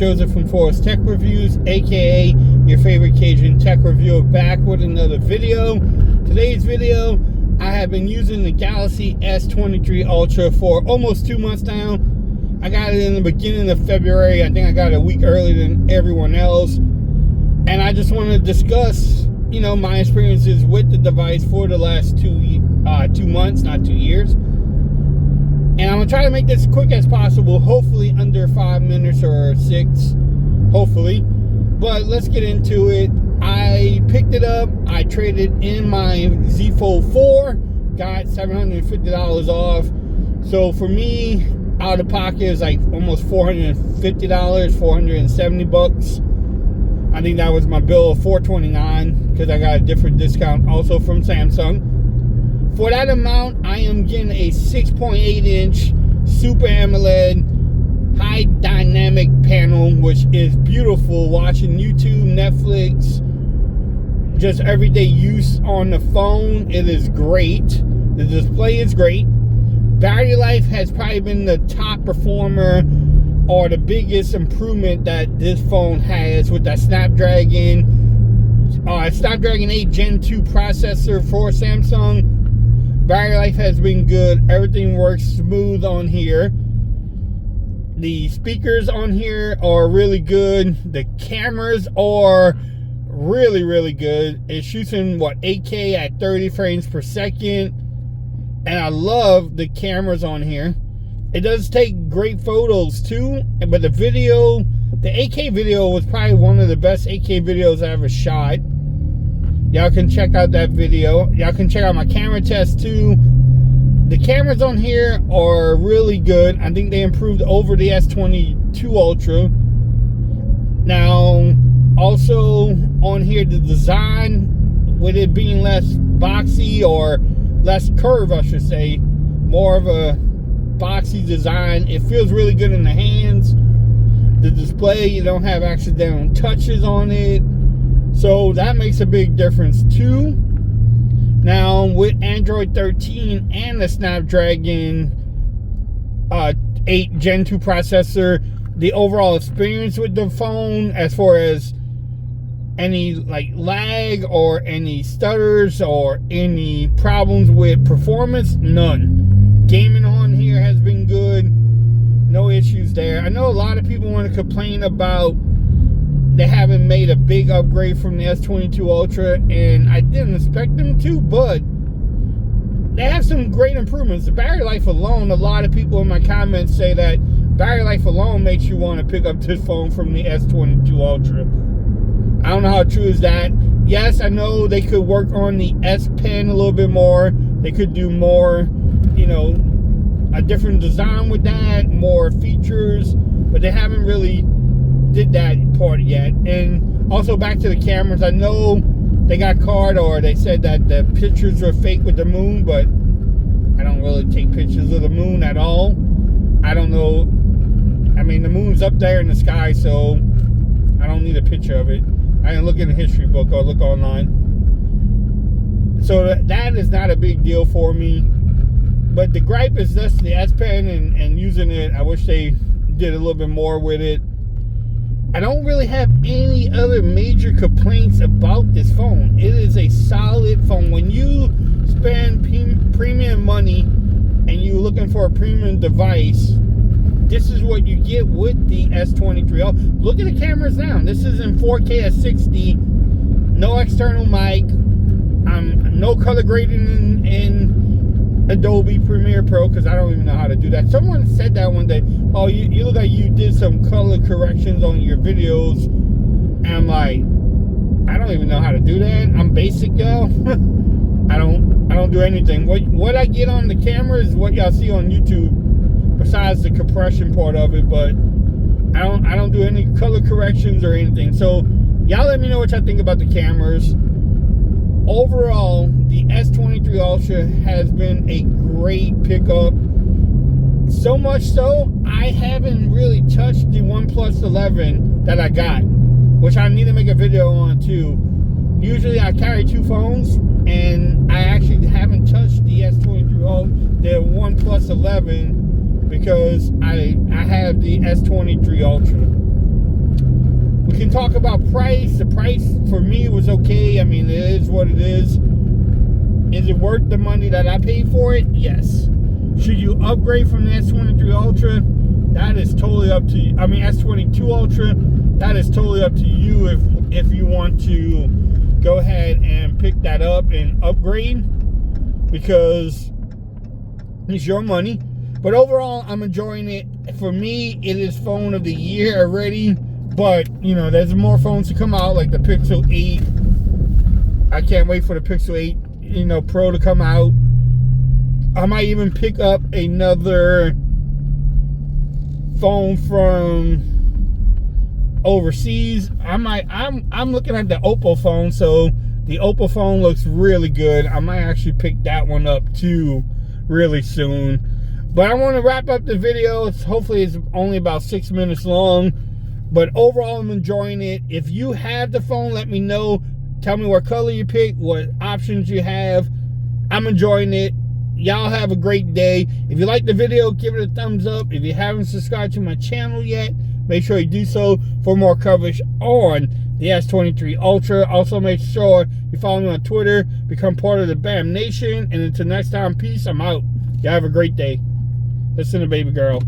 Joseph from Forest Tech Reviews, aka your favorite Cajun tech reviewer, back with another video. Today's video, I have been using the Galaxy S23 Ultra for almost 2 months now. I got it in the beginning of February. I think I got it a week earlier than everyone else. And I just want to discuss, my experiences with the device for the last 2 months, not 2 years. And I'm going to try to make this as quick as possible, hopefully under 5 minutes or 6, hopefully. But let's get into it. I picked it up, I traded in my Z Fold 4, got $750 off. So for me, out of pocket is like almost $450, 470 bucks. I think that was my bill of $429 because I got a different discount also from Samsung. For that amount, I am getting a 6.8-inch Super AMOLED high dynamic panel, which is beautiful. Watching YouTube, Netflix, just everyday use on the phone, it is great. The display is great. Battery life has probably been the top performer or the biggest improvement that this phone has with that Snapdragon 8 Gen 2 processor for Samsung. Battery life has been good. Everything works smooth on here. The speakers on here are really good. The cameras are really, really good. It shoots in 8K at 30 frames per second. And I love the cameras on here. It does take great photos too. But the 8K video was probably one of the best 8K videos I ever shot. Y'all can check out that video. Y'all can check out my camera test too. The cameras on here are really good. I think they improved over the S22 Ultra. Now, also on here, the design, with it being less boxy or less curved, I should say, more of a boxy design. It feels really good in the hands. The display, you don't have accidental touches on it. So that makes a big difference too. Now with Android 13 and the Snapdragon 8 Gen 2 processor, the overall experience with the phone, as far as any lag or any stutters or any problems with performance, none. Gaming on here has been good. No issues there. I know a lot of people want to complain about they haven't made a big upgrade from the S22 Ultra, and I didn't expect them to, but they have some great improvements. The battery life alone, a lot of people in my comments say that battery life alone makes you want to pick up this phone from the S22 Ultra. I don't know how true is that. Yes, I know they could work on the S Pen a little bit more. They could do more, a different design with that, more features, but they haven't really did that part yet. And also back to the cameras, I know they got caught, or they said that the pictures were fake with the moon, but I don't really take pictures of the moon at all. I don't know. I mean, the moon's up there in the sky, so I don't need a picture of it. I can look in the history book or look online. So that is not a big deal for me. But the gripe is just the S Pen and using it. I wish they did a little bit more with it. I don't really have any other major complaints about this phone. It is a solid phone. When you spend premium money and you're looking for a premium device, this is what you get with the S23 Ultra. Look at the cameras now. This is in 4K at 60. No external mic. No color grading in Adobe Premiere Pro, because I don't even know how to do that. Someone said that one day. Oh, you look like you did some color corrections on your videos. And I'm like, I don't even know how to do that. I'm basic, y'all. I don't do anything. What I get on the camera is what y'all see on YouTube, besides the compression part of it. But I don't do any color corrections or anything. So y'all let me know what y'all think about the cameras. Overall, the S23 Ultra has been a great pickup. So much so, I haven't really touched the OnePlus 11 that I got, which I need to make a video on too. Usually I carry 2 phones, and I actually haven't touched the S23 Ultra, the OnePlus 11, because I have the S23 Ultra. We can talk about price. The price for me was okay. I mean, it is what it is. Is it worth the money that I paid for it? Yes. Should you upgrade from the S23 Ultra? That is totally up to you. I mean, S22 Ultra, that is totally up to you if you want to go ahead and pick that up and upgrade, because it's your money. But overall, I'm enjoying it. For me, it is phone of the year already. But, you know, there's more phones to come out, like the Pixel 8. I can't wait for the Pixel 8, you know, Pro to come out. I might even pick up another phone from overseas. I'm looking at the Oppo phone, so the Oppo phone looks really good. I might actually pick that one up too really soon. But I want to wrap up the video. Hopefully it's only about 6 minutes long. But overall, I'm enjoying it. If you have the phone, let me know. Tell me what color you pick, what options you have. I'm enjoying it. Y'all have a great day. If you like the video, give it a thumbs up. If you haven't subscribed to my channel yet, make sure you do so for more coverage on the S23 Ultra. Also, make sure you follow me on Twitter. Become part of the BAM Nation. And until next time, peace. I'm out. Y'all have a great day. Listen to baby girl.